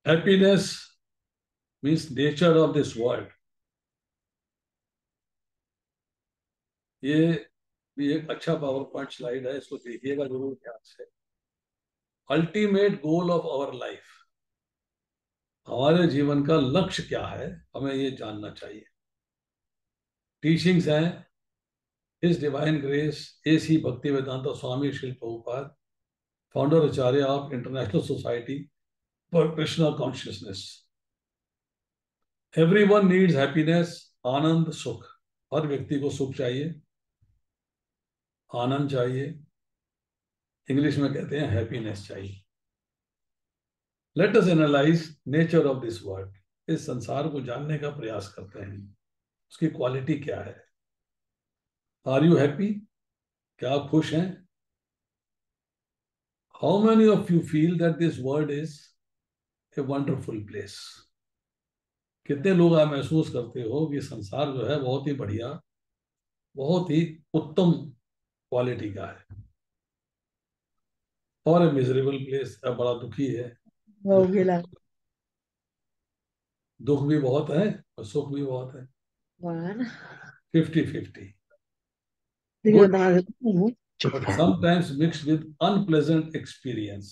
Happiness means nature of this world. ये भी एक अच्छा पावर पॉइंट स्लाइड है, इसको देखिएगा जरूर ध्यान से। Ultimate goal of our life, हमारे जीवन का लक्ष्य क्या है, हमें ये जानना चाहिए। टीचिंग्स हैं his divine grace AC Bhaktivedanta Swami Shri Prabhupada, founder Acharya of international society for Krishna consciousness. Everyone needs happiness, आनंद सुख। हर व्यक्ति को सुख चाहिए, आनंद चाहिए, इंग्लिश में कहते हैं हैप्पीनेस चाहिए। Let us analyse nature of this world. इस संसार को जानने का प्रयास करते हैं, उसकी क्वालिटी क्या है। Are you happy? क्या आप खुश हैं? How many of you feel that this world is a wonderful place? कितने लोग आप महसूस करते हो कि संसार जो है बहुत ही बढ़िया, बहुत ही उत्तम क्वालिटी का है, और ए मिजरेबल प्लेस, बड़ा दुखी है। हो दुख, गिला। दुख भी बहुत है और सुख भी बहुत है। वाह। 50-50, देखिए good बता देता हूँ। but sometimes mixed with unpleasant experience,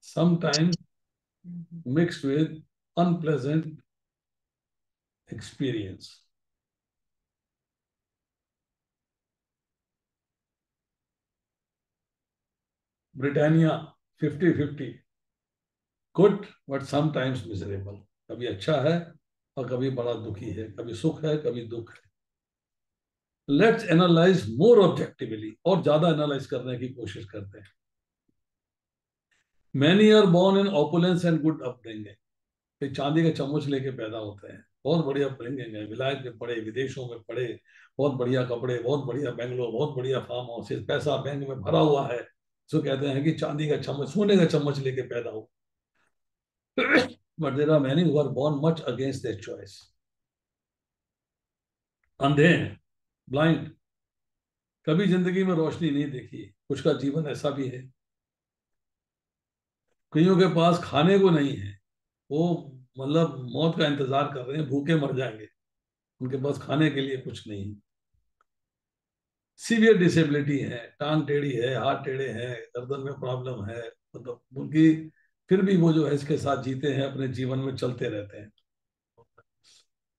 sometimes mixed with unpleasant experience. Britannia 50-50, good but sometimes miserable. कभी अच्छा है और कभी बड़ा दुखी है, कभी सुख है कभी दुख है। लेट्स एनालाइज मोर ऑब्जेक्टिवली, और ज्यादा एनालाइज करने की कोशिश करते हैं। Many are born in opulence and good upbringing. ये चांदी का चम्मच लेके पैदा होते हैं, बहुत बढ़िया अपब्रिंगिंग है, विलायत में पढ़े, विदेशों में पढ़े, बहुत बढ़िया कपड़े, बहुत बढ़िया बेंगलोर, बहुत बढ़िया फार्म हाउसेस, पैसा बैंक में भरा हुआ है। सो कहते हैं कि चांदी का चम्मच, सोने का चम्मच लेके पैदा हो। But there are many who are born much against their choice. अंधे हैं, ब्लाइंड, कभी जिंदगी में रोशनी नहीं देखी, कुछ का जीवन ऐसा भी है। कईयों के पास खाने को नहीं है, वो मतलब मौत का इंतजार कर रहे हैं, भूखे मर जाएंगे, उनके पास खाने के लिए कुछ नहीं है। सीवियर डिसेबिलिटी है, टांग टेढ़ी है, हाथ टेढ़े हैं, गर्दन में प्रॉब्लम है, मतलब उनकी, फिर भी वो जो है इसके साथ जीते हैं, अपने जीवन में चलते रहते हैं।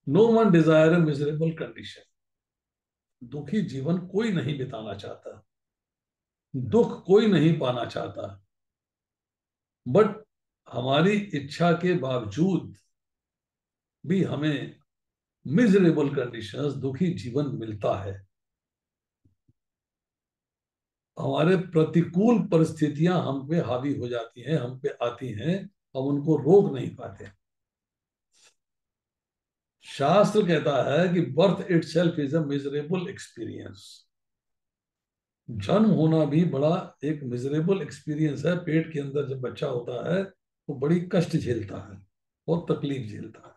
No one desire a miserable condition. दुखी जीवन कोई नहीं बिताना चाहता, दुख कोई नहीं पाना चाहता। बट हमारी इच्छा के बावजूद भी हमें मिजरेबल कंडीशंस, दुखी जीवन मिलता है। हमारे प्रतिकूल परिस्थितियां हम पे हावी हो जाती हैं, हम पे आती हैं, हम उनको रोक नहीं पाते। शास्त्र कहता है कि birth itself is a miserable experience. जन्म होना भी बड़ा एक मिजरेबल एक्सपीरियंस है। पेट के अंदर जब बच्चा होता है वो बड़ी कष्ट झेलता है, बहुत तकलीफ झेलता है।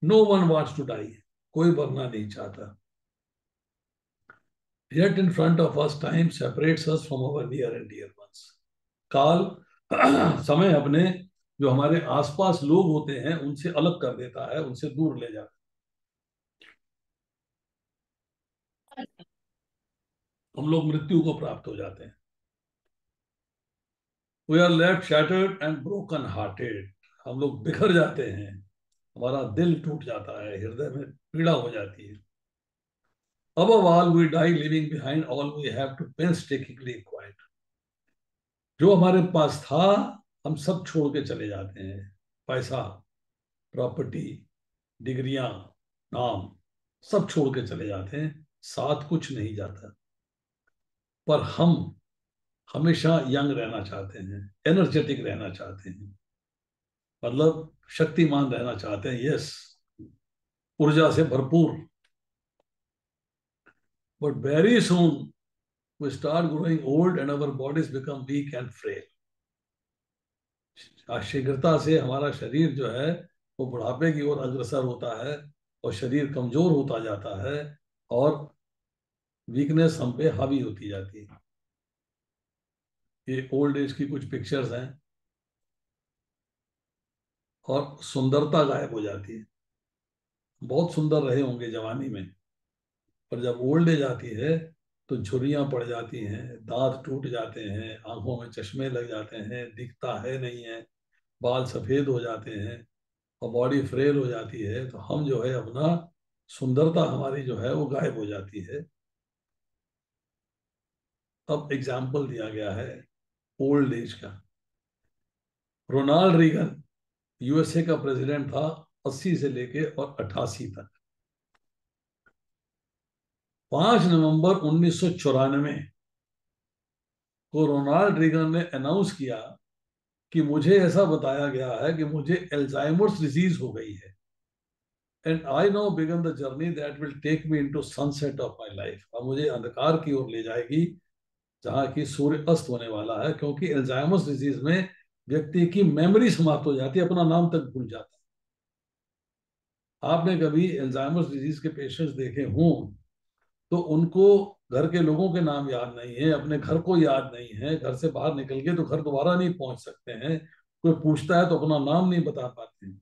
No one wants to die, कोई मरना नहीं चाहता। Yet in front of us, time separates us from our near and dear ones. काल समय अपने जो हमारे आसपास लोग होते हैं उनसे अलग कर देता है, उनसे दूर ले जाता है। हम लोग मृत्यु को प्राप्त हो जाते हैं। We are left shattered and broken hearted. हम लोग बिखर जाते हैं, हमारा दिल टूट जाता है, हृदय में पीड़ा हो जाती है। Above all, we die leaving behind all we have to painstakingly acquire. जो हमारे पास था हम सब छोड़ के चले जाते हैं। पैसा, प्रॉपर्टी, डिग्रियां, नाम, सब छोड़ के चले जाते हैं, साथ कुछ नहीं जाता। पर हम हमेशा यंग रहना चाहते हैं, एनर्जेटिक रहना चाहते हैं, मतलब शक्तिमान रहना चाहते हैं, यस, ऊर्जा से भरपूर। But very soon we start growing old and our bodies become weak and frail. शीघ्रता से हमारा शरीर जो है वो बुढ़ापे की ओर अग्रसर होता है, और शरीर कमजोर होता जाता है, और वीकनेस हम पे हावी होती जाती है। ये ओल्ड एज की कुछ पिक्चर्स हैं, और सुंदरता गायब हो जाती है। बहुत सुंदर रहे होंगे जवानी में, पर जब ओल्ड एज आती है तो झुर्रियां पड़ जाती हैं, दांत टूट जाते हैं, आंखों में चश्मे लग जाते हैं, दिखता है नहीं है, बाल सफेद हो जाते हैं, और बॉडी फ्रेल हो जाती है, तो हम जो है अपना सुंदरता हमारी जो है वो गायब हो जाती है। अब एग्जाम्पल दिया गया है ओल्ड एज का। रोनाल्ड रीगन यूएसए का प्रेसिडेंट था 80 से लेके और 88 तक। 5 नवंबर 1994 को रोनाल्ड रीगन ने अनाउंस किया कि मुझे ऐसा बताया गया है कि मुझे एल्जाइमर्स डिजीज हो गई है, and I now begin the journey that will take me into sunset of my life. अब मुझे अंधकार की ओर ले जाएगी जहाँ की सूर्य अस्त होने वाला है, क्योंकि एल्जाइमर्स डिजीज में व्यक्ति की मेमोरी समाप्त हो जाती है, अपना नाम तक भूल जाता है। आपने कभी एल्जाइमर्स डिजीज के पेशेंट्स देखे हों तो उनको घर के लोगों के नाम याद नहीं है, अपने घर को याद नहीं है, घर से बाहर निकल के तो घर दोबारा नहीं पहुंच सकते हैं, कोई पूछता है तो अपना नाम नहीं बता पाते हैं।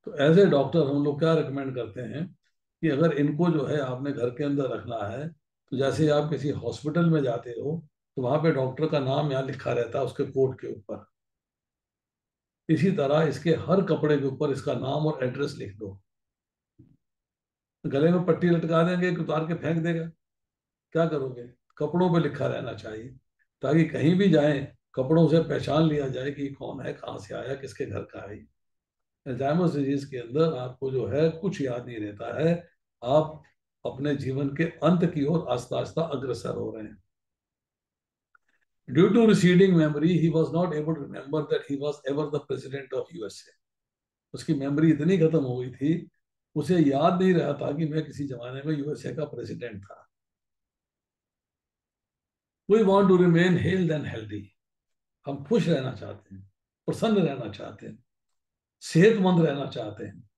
तो एज ए डॉक्टर हम लोग क्या रिकमेंड करते हैं कि अगर इनको जो है आपने घर के अंदर रखना है, तो जैसे आप किसी हॉस्पिटल में जाते हो तो वहां पे डॉक्टर का नाम यहाँ लिखा रहता है उसके कोट के ऊपर, इसी तरह इसके हर कपड़े के ऊपर इसका नाम और एड्रेस लिख दो। गले में पट्टी लटका देंगे कि उतार के फेंक देगा, क्या करोगे? कपड़ों पे लिखा रहना चाहिए, ताकि कहीं भी जाएं कपड़ों से पहचान लिया जाए कि कौन है, कहाँ से आया, किसके घर का है। अल्जाइमर्स डिजीज के अंदर आपको जो है कुछ याद नहीं रहता है, आप अपने जीवन के अंत की ओर आस्ता आस्ता अग्रसर हो रहे हैं। Due to receding memory he was not able to remember that he was ever the president of USA. उसकी मेमोरी इतनी खत्म हो गई थी, उसे याद नहीं रहा था कि मैं किसी जमाने में यूएसए का प्रेसिडेंट था। We want to remain health and healthy. हम खुश रहना चाहते हैं, प्रसन्न रहना चाहते हैं, सेहतमंद रहना चाहते हैं,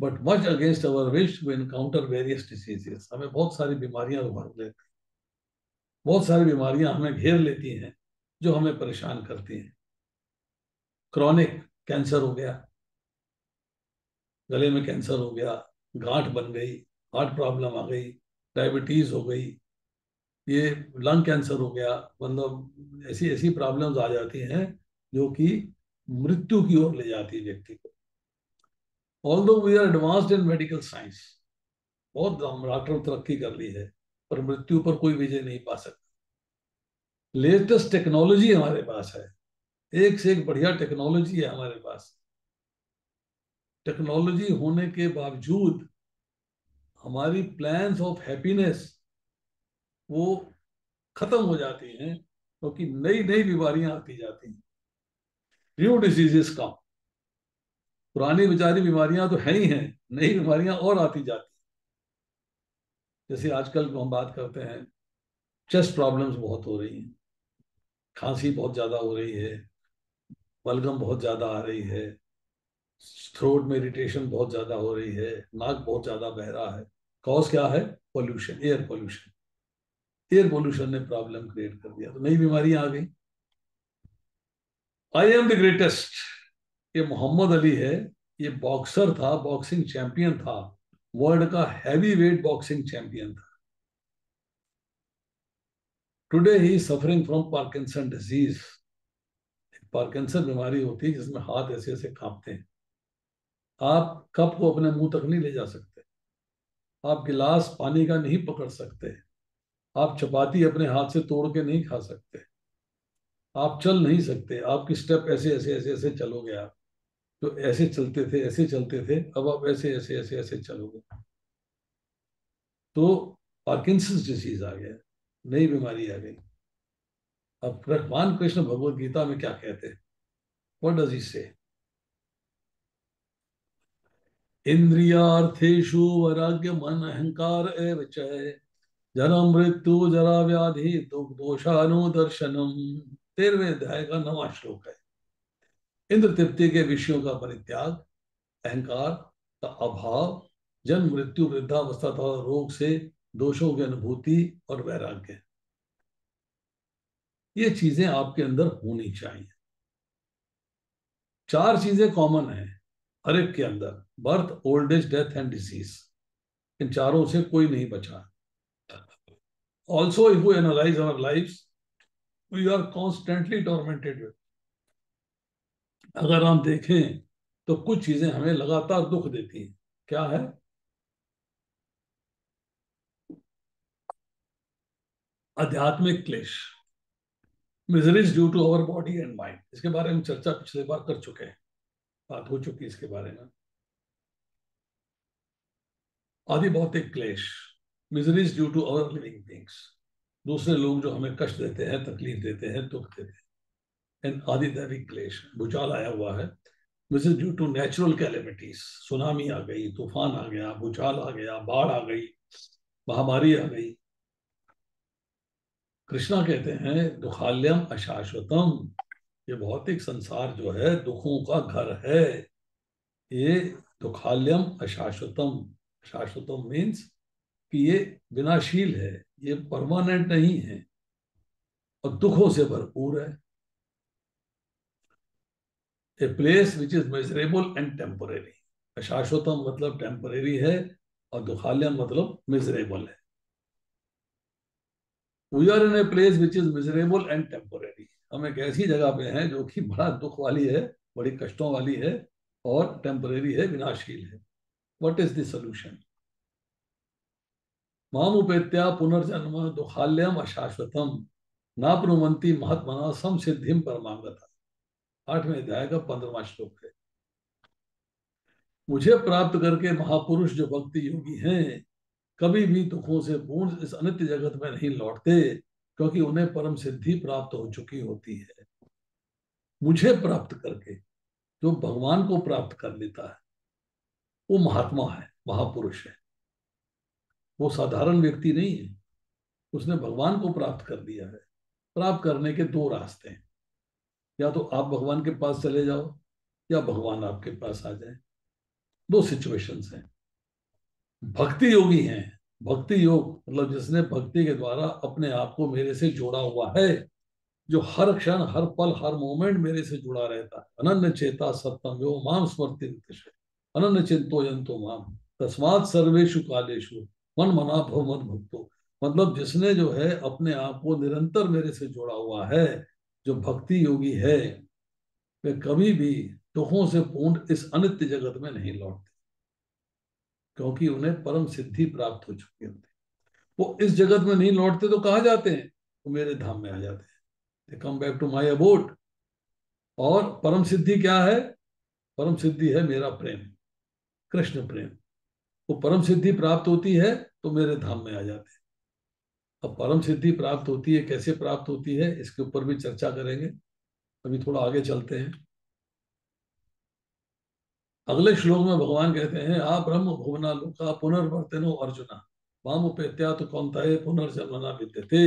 but much against our wish we encounter various diseases. हमें बहुत सारी बीमारियां उभर लेती, बहुत सारी बीमारियां हमें घेर लेती हैं जो हमें परेशान करती हैं। क्रॉनिक कैंसर हो गया, गले में कैंसर हो गया, गांठ बन गई, हार्ट प्रॉब्लम आ गई, डायबिटीज हो गई, ये लंग कैंसर हो गया, मतलब ऐसी ऐसी प्रॉब्लम्स आ जाती हैं जो कि मृत्यु की ओर ले जाती है व्यक्ति को। Although we are advanced in medical science, बहुत डॉक्टर तरक्की कर ली है, पर मृत्यु पर कोई विजय नहीं पा सकता। लेटेस्ट टेक्नोलॉजी हमारे पास है, एक से एक बढ़िया टेक्नोलॉजी है हमारे पास। टेक्नोलॉजी होने के बावजूद हमारी प्लान्स ऑफ हैप्पीनेस वो खत्म हो जाती हैं, क्योंकि नई नई बीमारियां आती जाती हैं, न्यू डिजीजेस कम। पुरानी बेचारी बीमारियां तो है ही हैं, नई बीमारियां और आती जाती। जैसे आजकल हम बात करते हैं, चेस्ट प्रॉब्लम्स बहुत हो रही हैं, खांसी बहुत ज्यादा हो रही है, बलगम बहुत ज्यादा आ रही है, थ्रोट में इरिटेशन बहुत ज्यादा हो रही है, नाक बहुत ज्यादा बह रहा है। कॉज क्या है? Pollution, air pollution. Air pollution ने प्रॉब्लम क्रिएट कर दिया, तो नई बीमारियां आ गई। आई एम द ग्रेटेस्ट, ये मोहम्मद अली है, ये बॉक्सर था, बॉक्सिंग चैंपियन था, वर्ल्ड का हैवी वेट बॉक्सिंग चैंपियन था। Today he suffering from Parkinson disease. Parkinson बीमारी होती है जिसमें हाथ ऐसे ऐसे कांपते हैं, आप कप को अपने मुंह तक नहीं ले जा सकते, आप गिलास पानी का नहीं पकड़ सकते, आप चपाती अपने हाथ से तोड़ के नहीं खा सकते, आप चल नहीं सकते, आपकी स्टेप ऐसे ऐसे ऐसे ऐसे चलोगे आप। तो ऐसे चलते थे, ऐसे चलते थे, अब आप ऐसे ऐसे ऐसे ऐसे चलोगे। तो पार्किंसंस डिसीज आ गया, नई बीमारी आ गई। अब भगवान कृष्ण भगवत गीता में क्या कहते हैं? व्हाट डज ही से? इंद्रियार्थेषु वैराग्य मन अहंकार एव च, जन्म मृत्यु जरा व्याधि दुख दोषानुदर्शनम। 13वें अध्याय का 9वां श्लोक है। इंद्र तृप्ति के विषयों का परित्याग, अहंकार का अभाव, जन्म मृत्यु वृद्धावस्था तथा रोग से दोषों की अनुभूति और वैराग्य, ये चीजें आपके अंदर होनी चाहिए। 4 चीजें कॉमन है हर एक के अंदर: birth, old age, death and disease. इन चारों से कोई नहीं बचा। Also if we analyze our life, we are constantly tormented with. अगर हम देखें तो कुछ चीजें हमें लगातार दुख देती हैं। क्या है? आध्यात्मिक क्लेश, miseries due to our body and mind. इसके बारे में चर्चा पिछले बार कर चुके हैं, बात हो चुकी है इसके बारे में। आदि भौतिक क्लेश, miseries due to our living beings. दूसरे लोग जो हमें कष्ट देते हैं, तकलीफ देते हैं, दुख देते हैं। एंड आदि दैविक क्लेश, भूचाल आया हुआ है, which is due to natural calamities. Tsunami आ गई, तूफान आ गया, भूचाल आ गया, बाढ़ आ गई, महामारी आ गई। कृष्णा कहते हैं दुखाल्यम अशाश्वतम। ये भौतिक संसार जो है दुखों का घर है। ये दुखाल्यम अशाश्वतम, शाश्वतम मीन्स कि ये विनाशील है, ये परमानेंट नहीं है और दुखों से भरपूर है। A place which is miserable and temporary. अशाश्वतम मतलब टेम्परेरी है और दुखाल्यम मतलब मिजरेबल है। We are in a place which is miserable and temporary. हम एक ऐसी जगह पे हैं जो कि बड़ा दुख वाली है, बड़ी कष्टों वाली है और टेम्परेरी है, विनाशील है। What is the solution? मामुपेत्या पुनर्जन्म दुखाल्यम अशाश्वतम नाप्नुवन्ति महात्मना सम सिद्धिम परमागता। 8वें अध्याय का 15वां श्लोक है। मुझे प्राप्त करके महापुरुष जो भक्ति योगी हैं कभी भी दुखों से पूर्ण इस अनित्य जगत में नहीं लौटते, क्योंकि उन्हें परम सिद्धि प्राप्त हो चुकी होती है। मुझे प्राप्त करके जो भगवान को प्राप्त कर लेता है वो महात्मा है, महापुरुष है। वो साधारण व्यक्ति नहीं है, उसने भगवान को प्राप्त कर दिया है। प्राप्त करने के 2 रास्ते हैं: या तो आप भगवान के पास चले जाओ या भगवान आपके पास आ जाए। 2 सिचुएशंस हैं। भक्ति योगी हैं, भक्ति योग मतलब जिसने भक्ति के द्वारा अपने आप को मेरे से जोड़ा हुआ है, जो हर क्षण, हर पल, हर मोमेंट मेरे से जुड़ा रहता है। अनन्य चेता सत्तम यो माम स्मृति अनन्य चिंतो यंतो माम तस्मात् सर्वेषु कालेषु मन मना भव मद भक्तो। मतलब जिसने जो है अपने आप को निरंतर मेरे से जोड़ा हुआ है, जो भक्ति योगी है, वे कभी भी दुखों से पूर्ण इस अनित्य जगत में नहीं लौटते, क्योंकि उन्हें परम सिद्धि प्राप्त हो चुकी होती है। वो इस जगत में नहीं लौटते तो कहाँ जाते हैं? वो मेरे धाम में आ जाते हैं। They come back to my abode. और परम सिद्धि क्या है? परम सिद्धि है मेरा प्रेम, कृष्ण प्रेम। वो परम सिद्धि प्राप्त होती है तो मेरे धाम में आ जाते हैं। अब परम सिद्धि प्राप्त होती है, कैसे प्राप्त होती है, इसके ऊपर भी चर्चा करेंगे। अभी थोड़ा आगे चलते हैं। अगले श्लोक में भगवान कहते हैं आ ब्रह्म भुवना लोका पुनर्वर्तनो अर्जुना माम उपेत्या तो कौन्तेय पुनर्जन्म न विद्यते।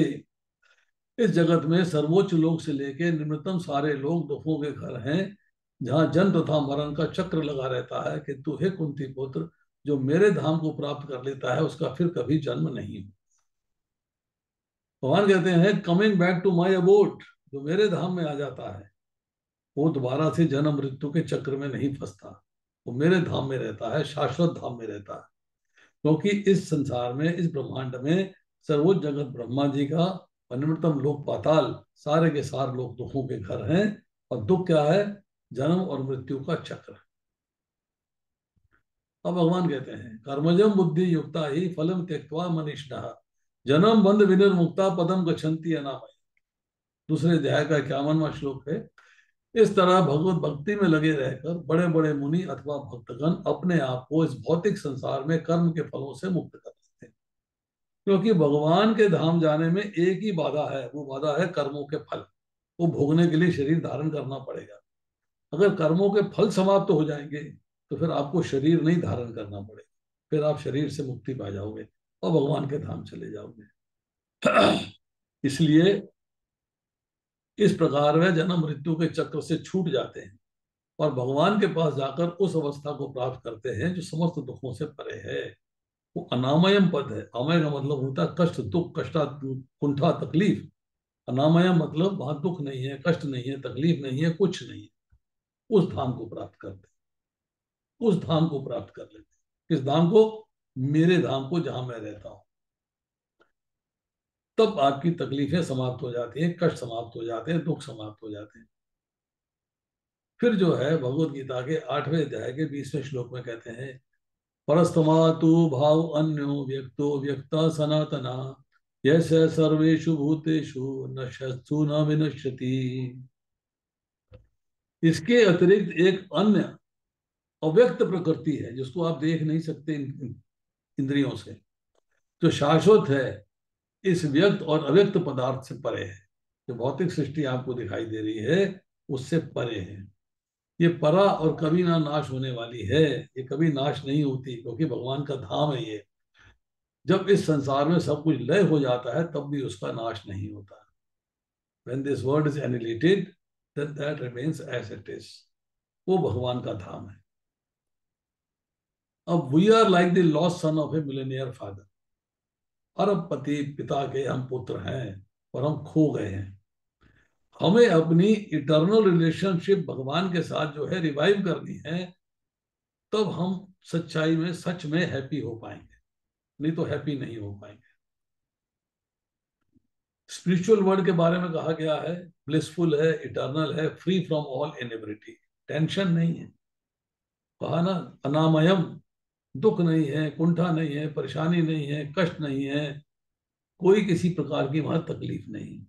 इस जगत में सर्वोच्च लोक से लेके निम्नतम सारे लोग दुखों के घर हैं, जहां जन्म तथा मरण का चक्र लगा रहता है। कि तू हे कुंती पुत्र, जो मेरे धाम को प्राप्त कर लेता है उसका फिर कभी जन्म नहीं हो। भगवान कहते हैं coming back to my abode, जो मेरे धाम में आ जाता है वो दोबारा से जन्म मृत्यु के चक्र में नहीं फंसता। वो मेरे धाम में रहता है, शाश्वत धाम में रहता है। क्योंकि इस संसार में, इस ब्रह्मांड में सर्वोच्च जगत ब्रह्मा जी का और निम्नतम लोक पाताल, सारे के सारे लोग दुखों के घर हैं। और दुख क्या है? जन्म और मृत्यु का चक्र। अब भगवान कहते हैं कर्मजम बुद्धि युक्ता ही फलम त्यक्त्वा मनीषा जन्म बंध विनिर्मुक्ता पदम गच्छन्ति अनामय। दूसरे अध्याय का 51वां श्लोक है। इस तरह भगवत भक्ति में लगे रहकर बड़े बड़े मुनि अथवा भक्तगण अपने आप को इस भौतिक संसार में कर्म के फलों से मुक्त कर लेते हैं। क्योंकि भगवान के धाम जाने में एक ही बाधा है, वो बाधा है कर्मों के फल। वो भोगने के लिए शरीर धारण करना पड़ेगा। अगर कर्मों के फल समाप्त हो जाएंगे तो फिर आपको शरीर नहीं धारण करना पड़ेगा, फिर आप शरीर से मुक्ति पा जाओगे और भगवान के धाम चले जाओगे। इसलिए इस प्रकार वे जन्म मृत्यु के चक्र से छूट जाते हैं और भगवान के पास जाकर उस अवस्था को प्राप्त करते हैं जो समस्त दुखों से परे है। वो अनामयम पद है। अमय का मतलब होता है कष्ट, दुख, कष्टा, कुंठा, तकलीफ। अनामय मतलब वहां दुख नहीं है, कष्ट नहीं है, तकलीफ नहीं है, कुछ नहीं है। उस धाम को प्राप्त करते, उस धाम को प्राप्त कर लेते। किस धाम को? मेरे धाम को, जहां मैं रहता हूं। तब आपकी तकलीफें समाप्त हो जाती हैं, कष्ट समाप्त हो जाते हैं, दुख समाप्त हो जाते हैं। फिर जो है भगवत गीता के 8वें अध्याय के 20वें श्लोक में कहते हैं, परस्तमातु भाव अन्यो व्यक्तो व्यक्ता सनातना, यस्य सर्वेषु भूतेषु नश्यत्सु न विनश्यति। इसके अतिरिक्त एक अन्य अव्यक्त प्रकृति है जिसको आप देख नहीं सकते इंद्रियों से, जो शाश्वत है, इस व्यक्त और अव्यक्त पदार्थ से परे है। जो भौतिक सृष्टि आपको दिखाई दे रही है उससे परे है। ये परा और कभी ना नाश होने वाली है, ये कभी नाश नहीं होती, क्योंकि भगवान का धाम है ये। जब इस संसार में सब कुछ लय हो जाता है तब भी उसका नाश नहीं होता। When this world is annihilated, then that remains as it is. वो भगवान का धाम है। अब we are like the lost son of a millionaire father. अरबपति पिता के हम पुत्र हैं और हम खो गए हैं। हमें अपनी इटर्नल रिलेशनशिप भगवान के साथ जो है रिवाइव करनी है, तब हम सच्चाई में, सच में हैप्पी हो पाएंगे, नहीं तो हैप्पी नहीं हो पाएंगे। स्पिरिचुअल वर्ल्ड के बारे में कहा गया है, ब्लिसफुल है, इटर्नल है, free from all inability, tension नहीं है। कहा ना, अनामयम, दुख नहीं है, कुंठा नहीं है, परेशानी नहीं है, कष्ट नहीं है, कोई किसी प्रकार की वहां तकलीफ नहीं।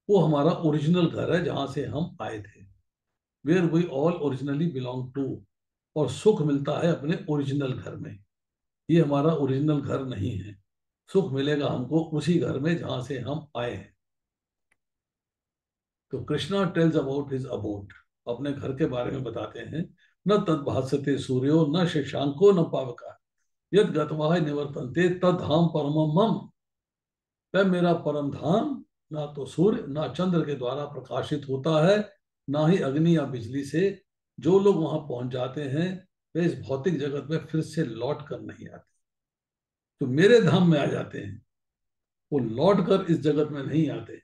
वो हमारा ओरिजिनल घर है जहां से हम आए थे, where we all originally belong to. और सुख मिलता है अपने ओरिजिनल घर में। ये हमारा ओरिजिनल घर नहीं है। सुख मिलेगा हमको उसी घर में जहां से हम आए हैं। तो Krishna tells about his about, अपने घर के बारे में बताते हैं। न तद भासते सूर्यो न शशांको न पावका, यद गतवा निवर्तन्ते तद धाम परमम मम। वह मेरा परम धाम ना तो सूर्य ना चंद्र के द्वारा प्रकाशित होता है, ना ही अग्नि या बिजली से। जो लोग वहां पहुंच जाते हैं वे इस भौतिक जगत में फिर से लौट कर नहीं आते। तो मेरे धाम में आ जाते हैं, वो लौट कर इस जगत में नहीं आते।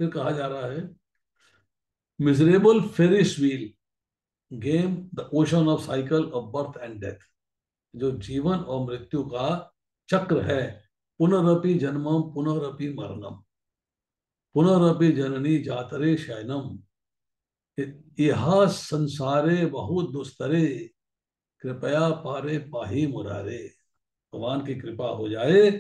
फिर कहा जा रहा है, miserable Ferris wheel game the ocean of cycle of birth and death. जो जीवन और मृत्यु का चक्र है, पुनरपि जन्मम पुनरपि मरणम, पुनरपि जननी जातरे शयनम, यह संसारे बहुत दुस्तरे, कृपया पारे पाही मुरारे। भगवान की कृपा हो जाए,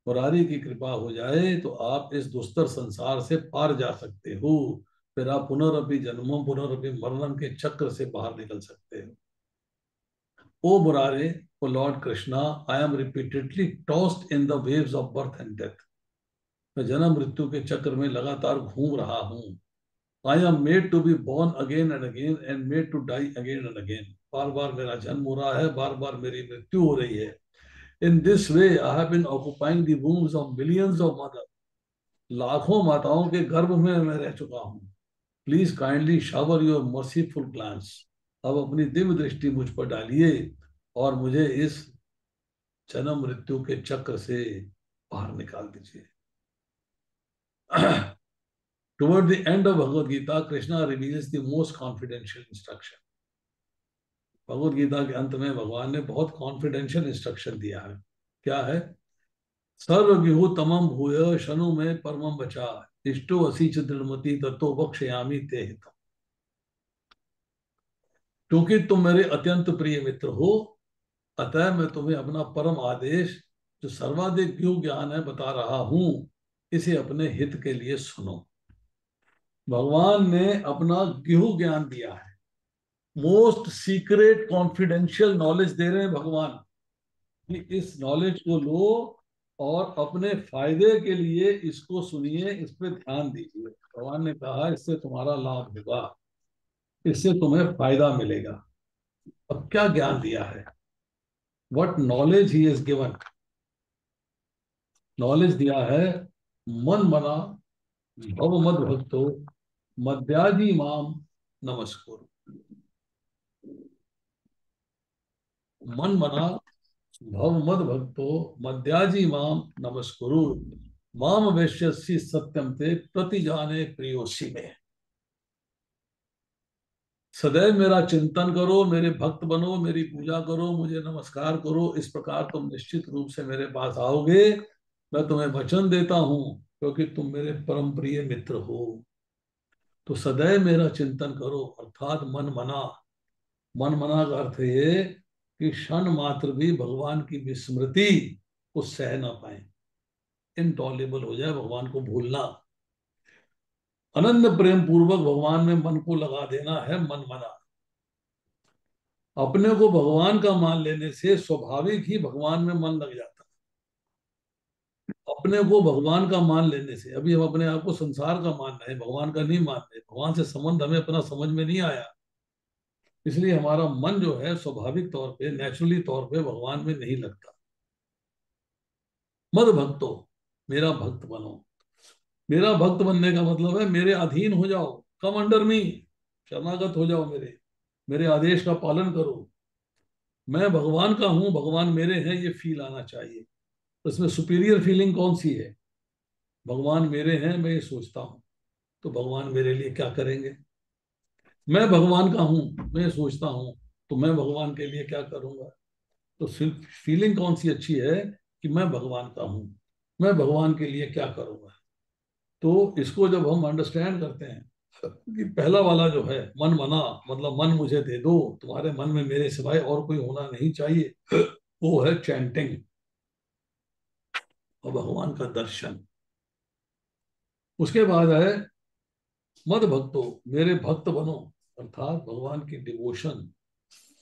मुरारी की कृपा हो जाए, तो आप इस दुस्तर संसार से पार जा सकते हो। फिर आप पुनरअपि जन्मम पुनरअपि मरणम के चक्र से बाहर निकल सकते हो। O Murare, O lord Krishna, I am repeatedly tossed in the waves of birth and death. मैं जन्म मृत्यु के चक्र में लगातार घूम रहा हूँ। I am made to be born again and again and made to die again and again. बार बार मेरा जन्म हो रहा है, बार बार मेरी मृत्यु हो रही है। In this way I have been occupying the wombs of millions of mother. लाखों माताओं के गर्भ में मैं रह चुका हूँ। Please kindly shower your merciful glance. अब अपनी दिव्य दृष्टि मुझ पर डालिए और मुझे इस जन्म मृत्यु के चक्र से बाहर निकाल दीजिए। Toward the end of Bhagavad Gita, Krishna reveals the most confidential instruction. Bhagavad Gita के अंत में भगवान ने बहुत कॉन्फिडेंशियल इंस्ट्रक्शन दिया है। क्या है? सर्वज्ञ तमम भूय शनु में परमम बचा, इष्टो असी च दृढ़मति तत्तो बक्षयामि ते हितम। क्योंकि तुम मेरे अत्यंत प्रिय मित्र हो, अतः मैं तुम्हें अपना परम आदेश, जो सर्वाधिक ज्ञ ज्ञान है, बता रहा हूं। इसे अपने हित के लिए सुनो। भगवान ने अपना ज्ञ ज्ञान दिया है, मोस्ट सीक्रेट कॉन्फिडेंशियल नॉलेज दे रहे हैं भगवान कि इस नॉलेज को लो और अपने फायदे के लिए इसको सुनिए, इस पे ध्यान दीजिए। भगवान ने कहा इससे तुम्हारा लाभ होगा, इससे तुम्हें फायदा मिलेगा। अब क्या ज्ञान दिया है? What knowledge he is given? Knowledge दिया है, मन मना भव मद भक्तो मद्याजी माम नमस्कुरु। मन मना भव मद भक्तो मद्याजी माम नमस्कुरु। माम वैश्यसी सत्यम ते प्रतिजाने प्रियोसी में। सदैव मेरा चिंतन करो, मेरे भक्त बनो, मेरी पूजा करो, मुझे नमस्कार करो, इस प्रकार तुम निश्चित रूप से मेरे पास आओगे। मैं तुम्हें वचन देता हूं, क्योंकि तुम मेरे परम प्रिय मित्र हो। तो सदैव मेरा चिंतन करो, अर्थात मन मना। मन मना का अर्थ ये कि क्षण मात्र भी भगवान की विस्मृति को सह ना पाए, इनटॉलेबल हो जाए भगवान को भूलना। अनन्य प्रेम पूर्वक भगवान में मन को लगा देना है मन मना। अपने को भगवान का मान लेने से स्वाभाविक ही भगवान में मन लग जाता है। अपने को भगवान का मान लेने से, अभी हम अपने आप को संसार का मान रहे हैं, भगवान का नहीं मान रहे। भगवान से संबंध हमें अपना समझ में नहीं आया, इसलिए हमारा मन जो है स्वाभाविक तौर पे, नेचुरली तौर पे भगवान में नहीं लगता। मद भक्तो, मेरा भक्त बनो। मेरा भक्त बनने का मतलब है मेरे अधीन हो जाओ, कम अंडर मी, शरणागत हो जाओ मेरे। मेरे आदेश का पालन करो। मैं भगवान का हूं, भगवान मेरे हैं, ये फील आना चाहिए। तो इसमें सुपीरियर फीलिंग कौन सी है? भगवान मेरे हैं, मैं ये सोचता हूं, तो भगवान मेरे लिए क्या करेंगे। मैं भगवान का हूं, मैं ये सोचता हूं, तो मैं भगवान के लिए क्या करूंगा। तो फीलिंग कौन सी अच्छी है कि मैं भगवान का हूं, मैं भगवान के लिए क्या करूंगा। तो इसको जब हम अंडरस्टैंड करते हैं कि पहला वाला जो है मन मना, मतलब मन मुझे दे दो, तुम्हारे मन में मेरे सिवाय और कोई होना नहीं चाहिए, वो है चैंटिंग और भगवान का दर्शन। उसके बाद है मद भक्तो, मेरे भक्त बनो, अर्थात भगवान की डिवोशन,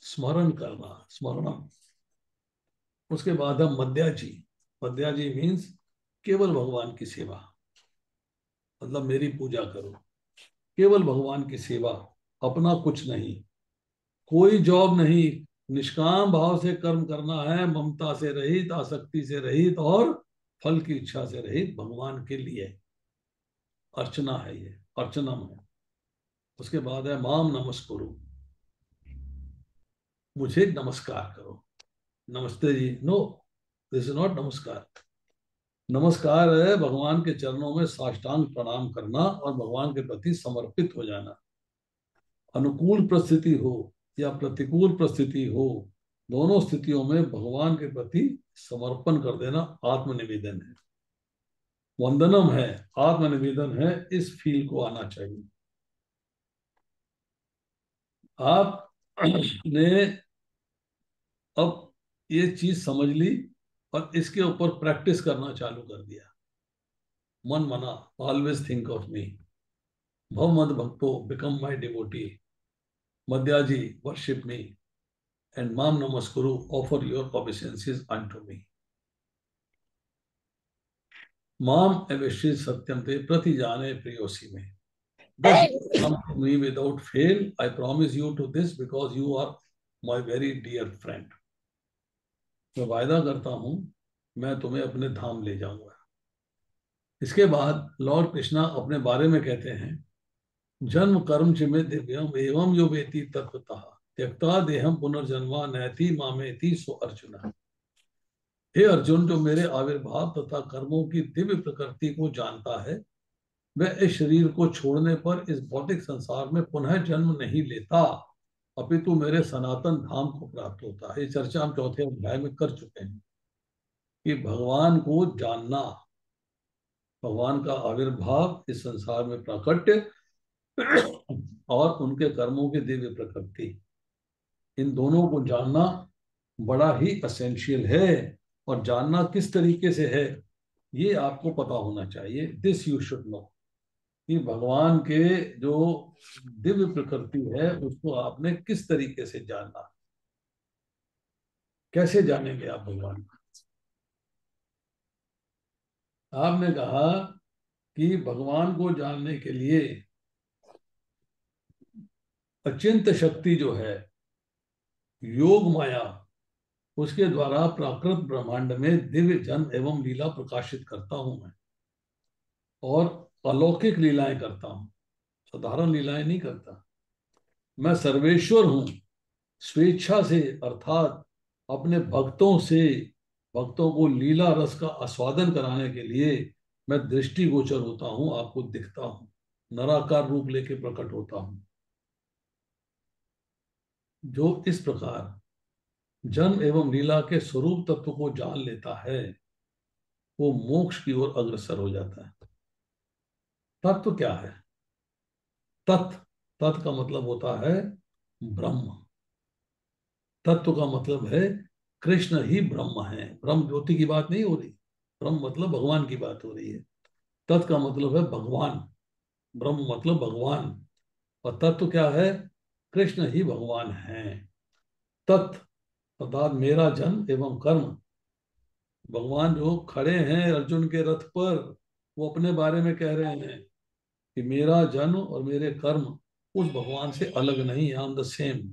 स्मरण करना, स्मरणम। उसके बाद है मद्याजी। मद्याजी मीन्स केवल भगवान की सेवा, मतलब मेरी पूजा करो, केवल भगवान की सेवा, अपना कुछ नहीं, कोई जॉब नहीं, निष्काम भाव से कर्म करना है, ममता से रहित, आसक्ति से रहित और फल की इच्छा से रहित, भगवान के लिए अर्चना है, ये अर्चनम है। उसके बाद है माम नमस्कुरु, मुझे नमस्कार करो। नमस्ते जी, नो, दिस इज नॉट नमस्कार। नमस्कार है भगवान के चरणों में साष्टांग प्रणाम करना और भगवान के प्रति समर्पित हो जाना। अनुकूल परिस्थिति हो या प्रतिकूल परिस्थिति हो, दोनों स्थितियों में भगवान के प्रति समर्पण कर देना आत्मनिवेदन है, वंदनम है, आत्मनिवेदन है। इस फील को आना चाहिए। आपने अब ये चीज समझ ली और इसके ऊपर प्रैक्टिस करना चालू कर दिया। मन मना, ऑलवेज थिंक ऑफ मी। भव मद भक्तो, बिकम माई डिवोटी। मद्याजी, वर्शिप मी। एंड माम नमस्कुरु, offer your obeisances unto me. माम एवेशित सत्यम ते प्रति जाने प्रियोसी में। Thus come to me without fail. I promise you to this because you are my very dear friend. मैं वायदा करता हूं, मैं तुम्हें अपने धाम ले जाऊंगा। इसके बाद लॉर्ड कृष्णा अपने बारे में कहते हैं, जन्म कर्म च में दिव्यम एवं यो वेति तत्वतः त्यक्ता देहम पुनर्जन्मा नैति मामेति सो अर्जुन। हे अर्जुन, जो मेरे आविर्भाव तथा कर्मों की दिव्य प्रकृति को जानता है, वह इस शरीर को छोड़ने पर इस भौतिक संसार में पुनः जन्म नहीं लेता, अपितु मेरे सनातन धाम को प्राप्त होता है। ये चर्चा हम चौथे अध्याय में कर चुके हैं कि भगवान को जानना, भगवान का आविर्भाव, इस संसार में प्राकट्य और उनके कर्मों की दिव्य प्रकृति, इन दोनों को जानना बड़ा ही असेंशियल है। और जानना किस तरीके से है, ये आपको पता होना चाहिए। दिस यू शुड नो कि भगवान के जो दिव्य प्रकृति है उसको आपने किस तरीके से जानना। कैसे जानेंगे आप भगवान को? आपने कहा कि भगवान को जानने के लिए अचिंत शक्ति जो है, योग माया, उसके द्वारा प्राकृत ब्रह्मांड में दिव्य जन्म एवं लीला प्रकाशित करता हूं मैं, और अलौकिक लीलाएं करता हूं, साधारण लीलाएं नहीं करता। मैं सर्वेश्वर हूं, स्वेच्छा से, अर्थात अपने भक्तों से, भक्तों को लीला रस का आस्वादन कराने के लिए मैं दृष्टिगोचर होता हूं, आपको दिखता हूं, नराकार रूप लेके प्रकट होता हूं। जो इस प्रकार जन्म एवं लीला के स्वरूप तत्व को जान लेता है, वो मोक्ष की ओर अग्रसर हो जाता है। तत्व क्या है? तत् तत् का मतलब होता है ब्रह्म। तत्व का मतलब है कृष्ण ही ब्रह्म है। ब्रह्म ज्योति की बात नहीं हो रही, ब्रह्म मतलब भगवान की बात हो रही है। तत् का मतलब है भगवान, ब्रह्म मतलब भगवान, और तत्व क्या है? कृष्ण ही भगवान है। तत् अर्थात मेरा जन्म एवं कर्म, भगवान जो खड़े हैं अर्जुन के रथ पर, वो अपने बारे में कह रहे हैं कि मेरा जन्म और मेरे कर्म उस भगवान से अलग नहीं है। आई एम द सेम,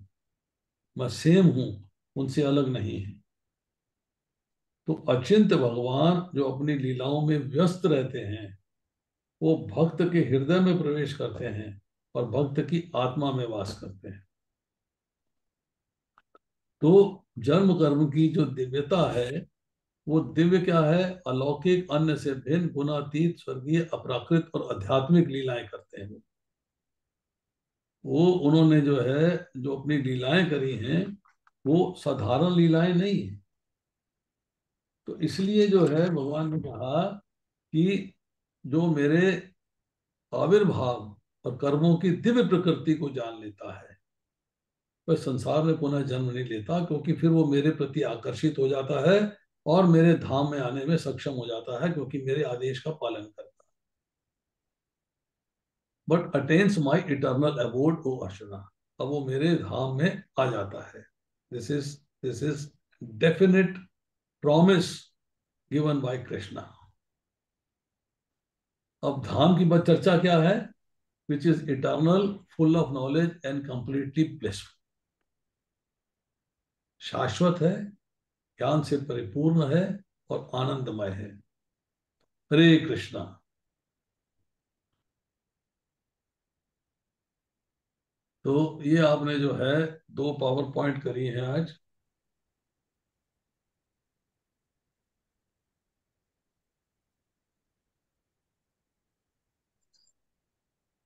मैं सेम हूं, उनसे अलग नहीं है। तो अचिंत्य भगवान जो अपनी लीलाओं में व्यस्त रहते हैं, वो भक्त के हृदय में प्रवेश करते हैं और भक्त की आत्मा में वास करते हैं। तो जन्म कर्म की जो दिव्यता है, वो दिव्य क्या है? अलौकिक, अन्य से भिन्न, गुणातीत, स्वर्गीय, अपराकृत और आध्यात्मिक लीलाएं करते हैं। वो उन्होंने जो है, जो अपनी लीलाएं करी हैं, वो साधारण लीलाएं नहीं है। तो इसलिए जो है भगवान ने कहा कि जो मेरे आविर्भाव और कर्मों की दिव्य प्रकृति को जान लेता है, वह संसार में पुनः जन्म नहीं लेता, क्योंकि फिर वो मेरे प्रति आकर्षित हो जाता है और मेरे धाम में आने में सक्षम हो जाता है, क्योंकि मेरे आदेश का पालन करता है। But attains my eternal abode O Arjuna, अब वो मेरे धाम में आ जाता है। This is this is definite promise given by Krishna. अब धाम की बस चर्चा क्या है? Which is eternal, full of knowledge and completely blissful. शाश्वत है, ज्ञान से परिपूर्ण है और आनंदमय है। हरे कृष्णा। तो ये आपने जो है 2 पावर पॉइंट करी हैं आज।